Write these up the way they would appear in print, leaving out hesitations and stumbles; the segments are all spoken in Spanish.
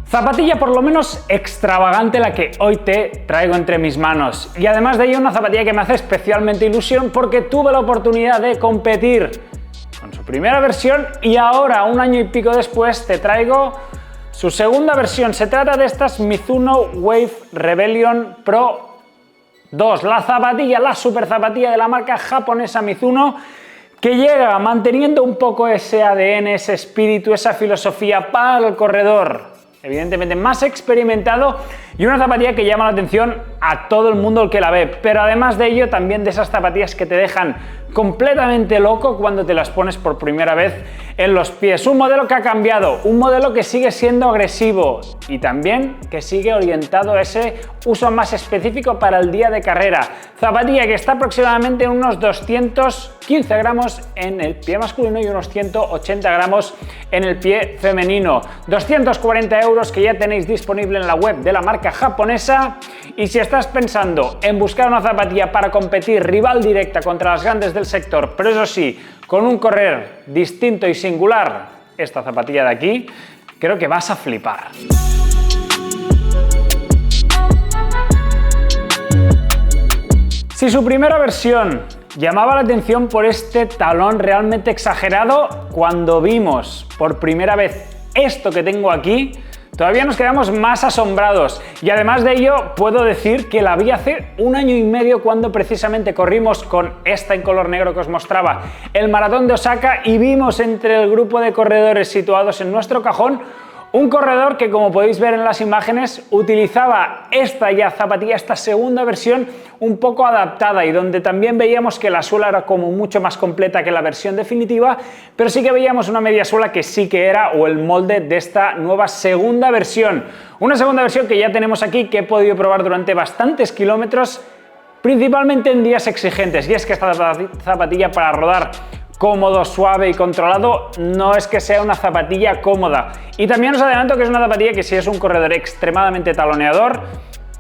Zapatilla por lo menos extravagante la que hoy te traigo entre mis manos. Y además de ello, una zapatilla que me hace especialmente ilusión porque tuve la oportunidad de competir con su primera versión y ahora, un año y pico después, te traigo su segunda versión. Se trata de estas Mizuno Wave Rebellion Pro 2, la zapatilla, la super zapatilla de la marca japonesa Mizuno, que llega manteniendo un poco ese ADN, ese espíritu, esa filosofía para el corredor evidentemente más experimentado, y una zapatilla que llama la atención a todo el mundo el que la ve, pero además de ello también de esas zapatillas que te dejan completamente loco cuando te las pones por primera vez en los pies. Un modelo que ha cambiado, un modelo que sigue siendo agresivo y también que sigue orientado a ese uso más específico para el día de carrera. Zapatilla que está aproximadamente en unos 215 gramos en el pie masculino y unos 180 gramos en el pie femenino. 240 euros que ya tenéis disponible en la web de la marca japonesa. Y si estás pensando en buscar una zapatilla para competir rival directa contra las grandes del sector, pero eso sí, con un correr distinto y singular, esta zapatilla de aquí, creo que vas a flipar. Si su primera versión llamaba la atención por este talón realmente exagerado, cuando vimos por primera vez esto que tengo aquí, todavía nos quedamos más asombrados. Y además de ello, puedo decir que la vi hace un año y medio cuando precisamente corrimos con esta en color negro que os mostraba el maratón de Osaka y vimos entre el grupo de corredores situados en nuestro cajón un corredor que, como podéis ver en las imágenes, utilizaba esta zapatilla, esta segunda versión un poco adaptada y donde también veíamos que la suela era como mucho más completa que la versión definitiva, pero sí que veíamos una media suela que sí que era o el molde de esta nueva segunda versión. Una segunda versión que ya tenemos aquí, que he podido probar durante bastantes kilómetros, principalmente en días exigentes, y es que esta zapatilla para rodar cómodo, suave y controlado no es que sea una zapatilla cómoda. Y también os adelanto que es una zapatilla que si es un corredor extremadamente taloneador,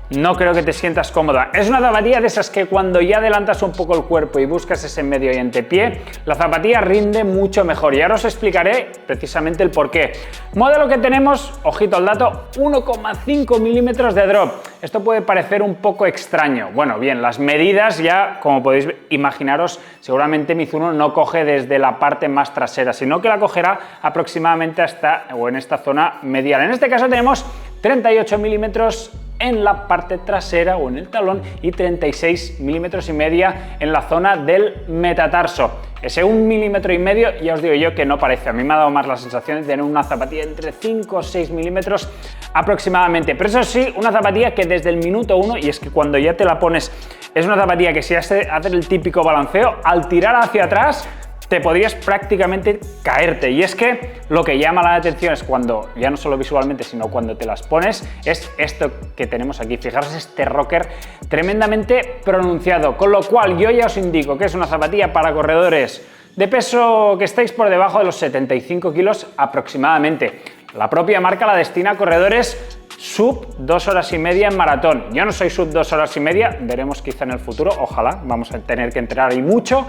no creo que te sientas cómoda. Es una zapatilla de esas que cuando ya adelantas un poco el cuerpo y buscas ese medio y antepié, la zapatilla rinde mucho mejor. Y ahora os explicaré precisamente el porqué. Modelo que tenemos, ojito al dato, 1,5 milímetros de drop. Esto puede parecer un poco extraño. Bueno, bien, las medidas ya, como podéis imaginaros, seguramente Mizuno no coge desde la parte más trasera, sino que la cogerá aproximadamente hasta o en esta zona medial. En este caso tenemos 38 milímetros en la parte trasera o en el talón y 36 milímetros y media en la zona del metatarso. Ese 1,5 milímetros ya os digo yo que no parece. A mí me ha dado más la sensación de tener una zapatilla entre 5 o 6 milímetros aproximadamente. Pero eso sí, una zapatilla que desde el minuto 1, y es que cuando ya te la pones, es una zapatilla que si haces el típico balanceo, al tirar hacia atrás, te podrías prácticamente caerte. Y es que lo que llama la atención es cuando, ya no solo visualmente, sino cuando te las pones, es esto que tenemos aquí. Fijaros este rocker tremendamente pronunciado, con lo cual yo ya os indico que es una zapatilla para corredores de peso que estáis por debajo de los 75 kilos aproximadamente. La propia marca la destina a corredores sub 2 horas y media en maratón. Yo no soy sub 2 horas y media, veremos quizá en el futuro, ojalá, vamos a tener que entrenar y mucho.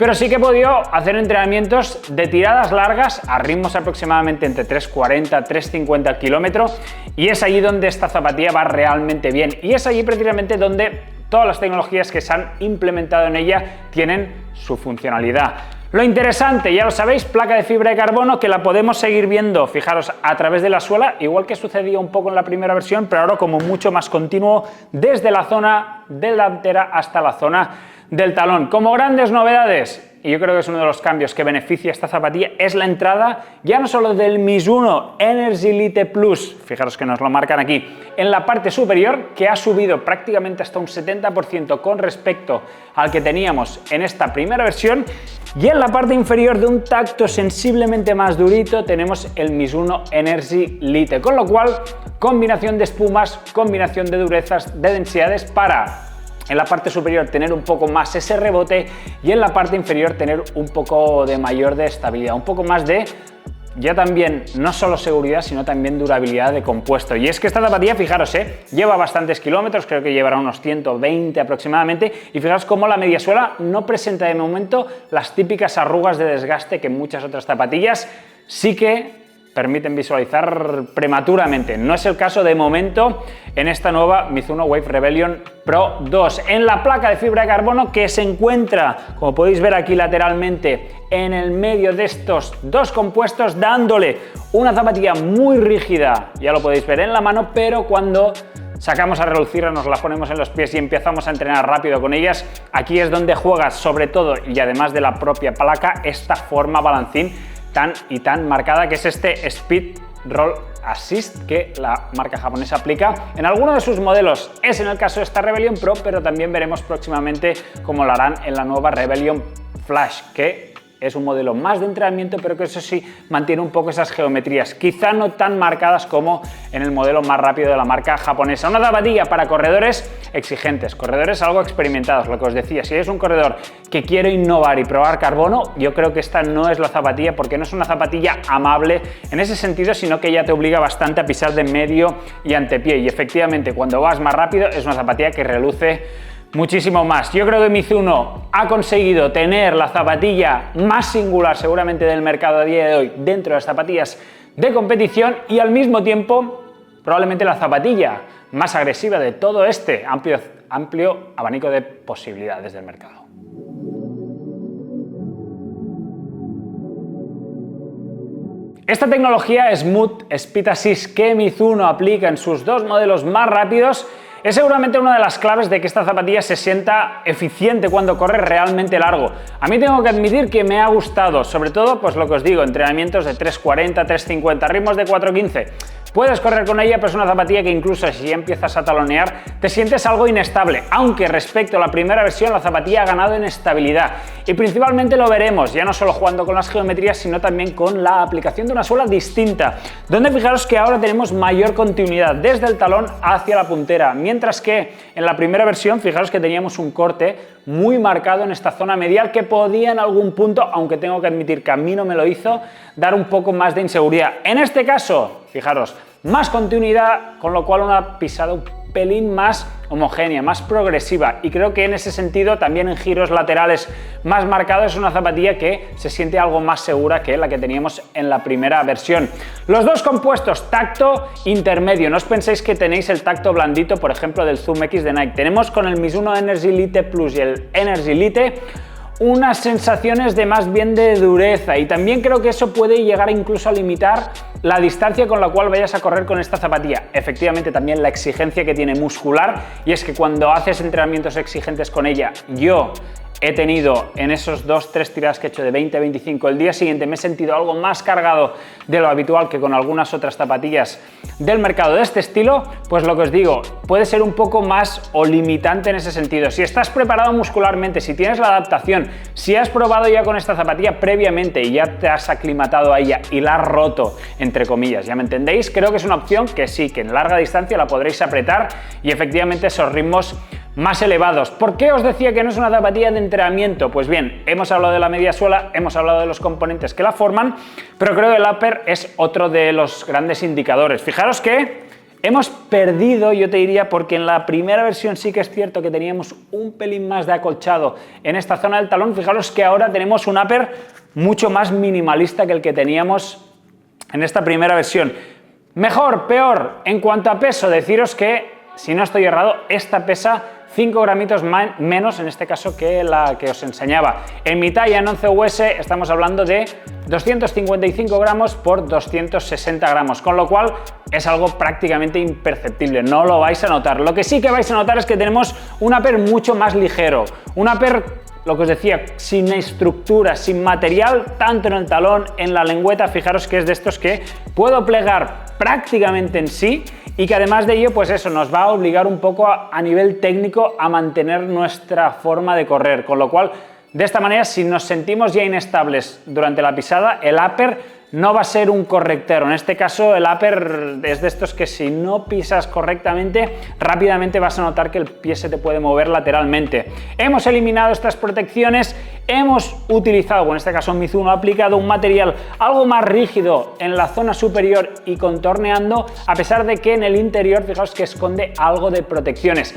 Pero sí que he podido hacer entrenamientos de tiradas largas a ritmos aproximadamente entre 3,40 3,50 kilómetros, y es allí donde esta zapatilla va realmente bien, y es allí precisamente donde todas las tecnologías que se han implementado en ella tienen su funcionalidad. Lo interesante, ya lo sabéis, placa de fibra de carbono que la podemos seguir viendo, fijaros, a través de la suela, igual que sucedía un poco en la primera versión, pero ahora como mucho más continuo desde la zona delantera hasta la zona del talón. Como grandes novedades, y yo creo que es uno de los cambios que beneficia esta zapatilla, es la entrada ya no solo del Mizuno Energy Lite Plus, fijaros que nos lo marcan aquí, en la parte superior, que ha subido prácticamente hasta un 70% con respecto al que teníamos en esta primera versión, y en la parte inferior de un tacto sensiblemente más durito tenemos el Mizuno Energy Lite, con lo cual combinación de espumas, combinación de durezas, de densidades para en la parte superior tener un poco más ese rebote y en la parte inferior tener un poco de mayor de estabilidad, un poco más de ya también no solo seguridad, sino también durabilidad de compuesto. Y es que esta zapatilla, fijaros, lleva bastantes kilómetros, creo que llevará unos 120 aproximadamente, y fijaros cómo la mediasuela no presenta de momento las típicas arrugas de desgaste que muchas otras zapatillas sí que permiten visualizar prematuramente. No es el caso de momento en esta nueva Mizuno Wave Rebellion Pro 2. En la placa de fibra de carbono que se encuentra, como podéis ver aquí lateralmente, en el medio de estos dos compuestos, dándole una zapatilla muy rígida, ya lo podéis ver en la mano, pero cuando sacamos a relucir, nos la ponemos en los pies y empezamos a entrenar rápido con ellas, aquí es donde juegas sobre todo, y además de la propia placa, esta forma balancín tan marcada, que es este Speed Roll Assist que la marca japonesa aplica en alguno de sus modelos. Es en el caso de esta Rebellion Pro, pero también veremos próximamente cómo lo harán en la nueva Rebellion Flash, que es un modelo más de entrenamiento, pero que eso sí mantiene un poco esas geometrías, quizá no tan marcadas como en el modelo más rápido de la marca japonesa. Una zapatilla para corredores exigentes, corredores algo experimentados, lo que os decía. Si eres un corredor que quiere innovar y probar carbono, yo creo que esta no es la zapatilla, porque no es una zapatilla amable en ese sentido, sino que ya te obliga bastante a pisar de medio y antepié. Y efectivamente, cuando vas más rápido, es una zapatilla que reluce muchísimo más. Yo creo que Mizuno ha conseguido tener la zapatilla más singular seguramente del mercado a día de hoy dentro de las zapatillas de competición, y al mismo tiempo probablemente la zapatilla más agresiva de todo este amplio abanico de posibilidades del mercado. Esta tecnología Smooth Speed Assist que Mizuno aplica en sus dos modelos más rápidos es seguramente una de las claves de que esta zapatilla se sienta eficiente cuando corre realmente largo. A mí tengo que admitir que me ha gustado, sobre todo, pues lo que os digo, entrenamientos de 3.40, 3.50, ritmos de 4.15. Puedes correr con ella, pero es una zapatilla que incluso si ya empiezas a talonear, te sientes algo inestable, aunque respecto a la primera versión, la zapatilla ha ganado en estabilidad. Y principalmente lo veremos, ya no solo jugando con las geometrías, sino también con la aplicación de una suela distinta, donde fijaros que ahora tenemos mayor continuidad desde el talón hacia la puntera, mientras que en la primera versión, fijaros que teníamos un corte muy marcado en esta zona medial que podía en algún punto, aunque tengo que admitir que a mí no me lo hizo, dar un poco más de inseguridad. En este caso, fijaros, más continuidad, con lo cual una pisada un pelín más homogénea, más progresiva, y creo que en ese sentido también en giros laterales más marcados es una zapatilla que se siente algo más segura que la que teníamos en la primera versión. Los dos compuestos, tacto intermedio, no os penséis que tenéis el tacto blandito, por ejemplo, del Zoom X de Nike. Tenemos con el Mizuno Energy Lite Plus y el Energy Lite unas sensaciones de más bien de dureza, y también creo que eso puede llegar incluso a limitar la distancia con la cual vayas a correr con esta zapatilla. Efectivamente también la exigencia que tiene muscular, y es que cuando haces entrenamientos exigentes con ella, yo he tenido en esos 2-3 tiradas que he hecho de 20-25, el día siguiente me he sentido algo más cargado de lo habitual que con algunas otras zapatillas del mercado de este estilo, pues lo que os digo, puede ser un poco más o limitante en ese sentido. Si estás preparado muscularmente, si tienes la adaptación, si has probado ya con esta zapatilla previamente y ya te has aclimatado a ella y la has roto, entre comillas, ¿ya me entendéis? Creo que es una opción que sí, que en larga distancia la podréis apretar y efectivamente esos ritmos más elevados. ¿Por qué os decía que no es una zapatilla de entrenamiento? Pues bien, hemos hablado de la media suela, hemos hablado de los componentes que la forman, pero creo que el upper es otro de los grandes indicadores. Fijaros que hemos perdido, yo te diría, porque en la primera versión sí que es cierto que teníamos un pelín más de acolchado en esta zona del talón. Fijaros que ahora tenemos un upper mucho más minimalista que el que teníamos en esta primera versión. Mejor, peor, en cuanto a peso, deciros que, si no estoy errado, esta pesa 5 gramitos menos en este caso que la que os enseñaba. En mi talla en 11 US estamos hablando de 255 gramos por 260 gramos, con lo cual es algo prácticamente imperceptible, no lo vais a notar. Lo que sí que vais a notar es que tenemos un upper mucho más ligero, un upper, lo que os decía, sin estructura, sin material, tanto en el talón, en la lengüeta. Fijaros que es de estos que puedo plegar prácticamente en sí, y que además de ello, pues eso, nos va a obligar un poco a nivel técnico a mantener nuestra forma de correr, con lo cual, de esta manera, si nos sentimos ya inestables durante la pisada, el upper no va a ser un correctero. En este caso, el upper es de estos que si no pisas correctamente, rápidamente vas a notar que el pie se te puede mover lateralmente. Hemos eliminado estas protecciones, hemos utilizado, o en este caso Mizuno ha aplicado un material algo más rígido en la zona superior y contorneando, a pesar de que en el interior, fijaos que esconde algo de protecciones.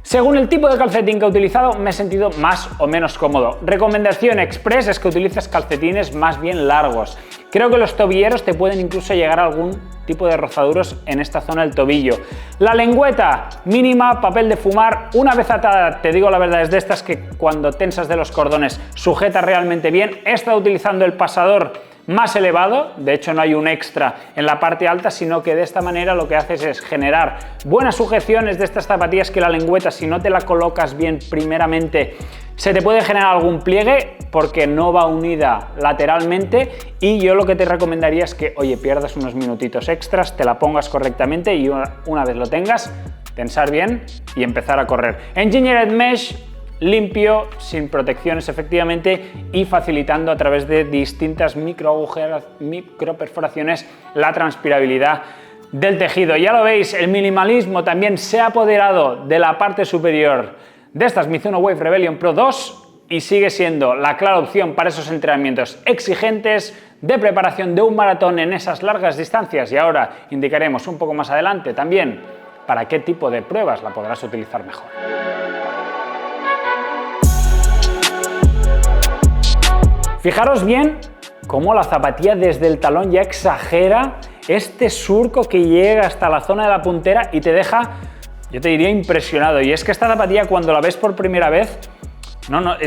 Según el tipo de calcetín que he utilizado, me he sentido más o menos cómodo. Recomendación express es que utilices calcetines más bien largos. Creo que los tobilleros te pueden incluso llegar a algún tipo de rozaduros en esta zona del tobillo. La lengüeta mínima, papel de fumar, una vez atada, te digo la verdad, es de estas que cuando tensas de los cordones sujeta realmente bien. He estado utilizando el pasador más elevado, de hecho no hay un extra en la parte alta, sino que de esta manera lo que haces es generar buenas sujeciones de estas zapatillas que la lengüeta, si no te la colocas bien primeramente, se te puede generar algún pliegue porque no va unida lateralmente, y yo lo que te recomendaría es que, oye, pierdas unos minutitos extras, te la pongas correctamente y una vez lo tengas, tensar bien y empezar a correr. Engineered Mesh, limpio, sin protecciones efectivamente y facilitando a través de distintas microperforaciones la transpirabilidad del tejido. Ya lo veis, el minimalismo también se ha apoderado de la parte superior de estas Mizuno Wave Rebellion Pro 2 y sigue siendo la clara opción para esos entrenamientos exigentes de preparación de un maratón en esas largas distancias, y ahora indicaremos un poco más adelante también para qué tipo de pruebas la podrás utilizar mejor. Fijaros bien cómo la zapatilla desde el talón ya exagera este surco que llega hasta la zona de la puntera y te deja, yo te diría, impresionado. Y es que esta zapatilla, cuando la ves por primera vez,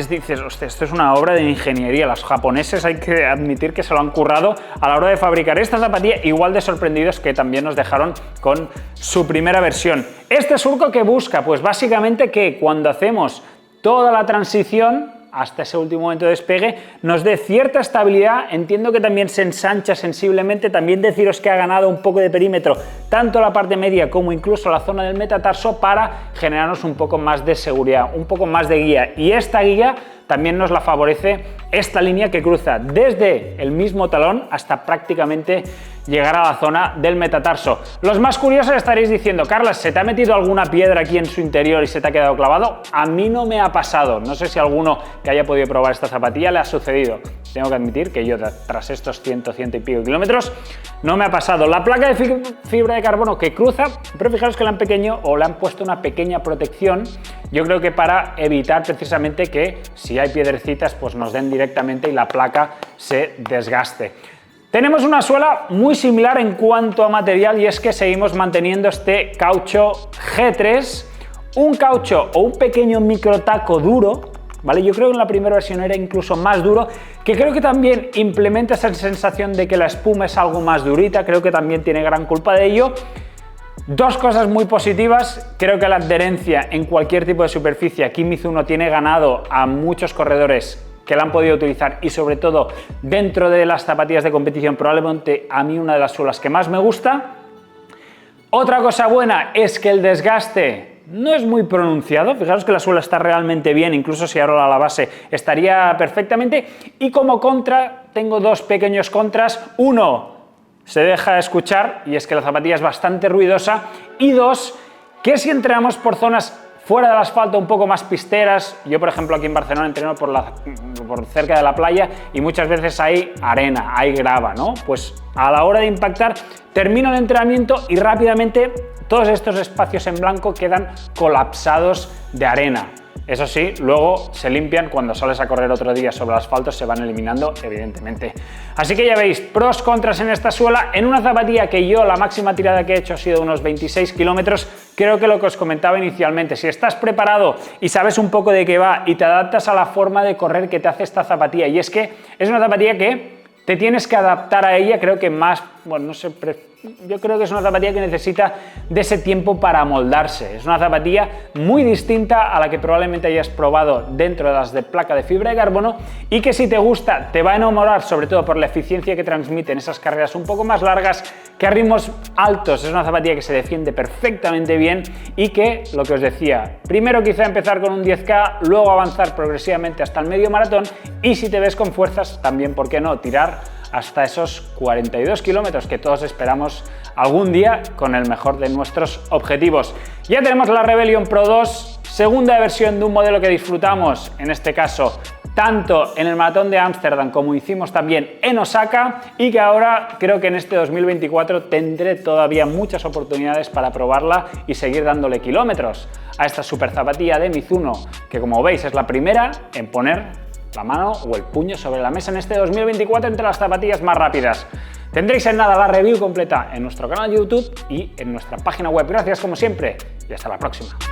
dices, hostia, esto es una obra de ingeniería. Los japoneses, hay que admitir que se lo han currado a la hora de fabricar esta zapatilla, igual de sorprendidos que también nos dejaron con su primera versión. Este surco que busca, pues básicamente que cuando hacemos toda la transición hasta ese último momento de despegue, nos dé cierta estabilidad. Entiendo que también se ensancha sensiblemente. También deciros que ha ganado un poco de perímetro, tanto la parte media como incluso la zona del metatarso, para generarnos un poco más de seguridad, un poco más de guía. Y esta guía también nos la favorece esta línea que cruza desde el mismo talón hasta prácticamente llegar a la zona del metatarso. Los más curiosos estaréis diciendo, Carlas, ¿se te ha metido alguna piedra aquí en su interior y se te ha quedado clavado? A mí no me ha pasado. No sé si a alguno que haya podido probar esta zapatilla le ha sucedido. Tengo que admitir que yo, tras estos 100 y pico kilómetros, no me ha pasado. La placa de fibra de carbono que cruza, pero fijaros que la han pequeño o le han puesto una pequeña protección, yo creo que para evitar precisamente que si hay piedrecitas pues nos den directamente y la placa se desgaste. Tenemos una suela muy similar en cuanto a material, y es que seguimos manteniendo este caucho G3, un caucho o un pequeño microtaco duro, ¿vale? Yo creo que en la primera versión era incluso más duro, que creo que también implementa esa sensación de que la espuma es algo más durita. Creo que también tiene gran culpa de ello. Dos cosas muy positivas: creo que la adherencia en cualquier tipo de superficie, aquí Mizuno tiene ganado a muchos corredores que la han podido utilizar, y sobre todo dentro de las zapatillas de competición, probablemente a mí una de las suelas que más me gusta. Otra cosa buena es que el desgaste no es muy pronunciado. Fijaros que la suela está realmente bien, incluso si ahora la base estaría perfectamente. Y como contra, tengo dos pequeños contras. Uno, se deja escuchar, y es que la zapatilla es bastante ruidosa. Y dos, que si entramos por zonas fuera del asfalto un poco más pisteras, yo por ejemplo aquí en Barcelona entreno por cerca de la playa y muchas veces hay arena, hay grava, ¿no? Pues a la hora de impactar termino el entrenamiento y rápidamente todos estos espacios en blanco quedan colapsados de arena. Eso sí, luego se limpian cuando sales a correr otro día sobre el asfalto, se van eliminando evidentemente. Así que ya veis, pros, contras en esta suela, en una zapatilla que yo la máxima tirada que he hecho ha sido unos 26 kilómetros. Creo que lo que os comentaba inicialmente, si estás preparado y sabes un poco de qué va y te adaptas a la forma de correr que te hace esta zapatilla, y es que es una zapatilla que te tienes que adaptar a ella, creo que más, bueno, no sé, yo creo que es una zapatilla que necesita de ese tiempo para amoldarse. Es una zapatilla muy distinta a la que probablemente hayas probado dentro de las de placa de fibra de carbono, y que si te gusta te va a enamorar, sobre todo por la eficiencia que transmite en esas carreras un poco más largas, que a ritmos altos es una zapatilla que se defiende perfectamente bien, y que, lo que os decía, primero quizá empezar con un 10K, luego avanzar progresivamente hasta el medio maratón, y si te ves con fuerzas también, ¿por qué no?, tirar hasta esos 42 kilómetros que todos esperamos algún día con el mejor de nuestros objetivos. Ya tenemos la Rebellion Pro 2, segunda versión de un modelo que disfrutamos, en este caso tanto en el maratón de Ámsterdam como hicimos también en Osaka, y que ahora creo que en este 2024 tendré todavía muchas oportunidades para probarla y seguir dándole kilómetros a esta super zapatilla de Mizuno, que como veis es la primera en poner la mano o el puño sobre la mesa en este 2024 entre las zapatillas más rápidas. Tendréis en nada la review completa en nuestro canal de YouTube y en nuestra página web. Gracias como siempre y hasta la próxima.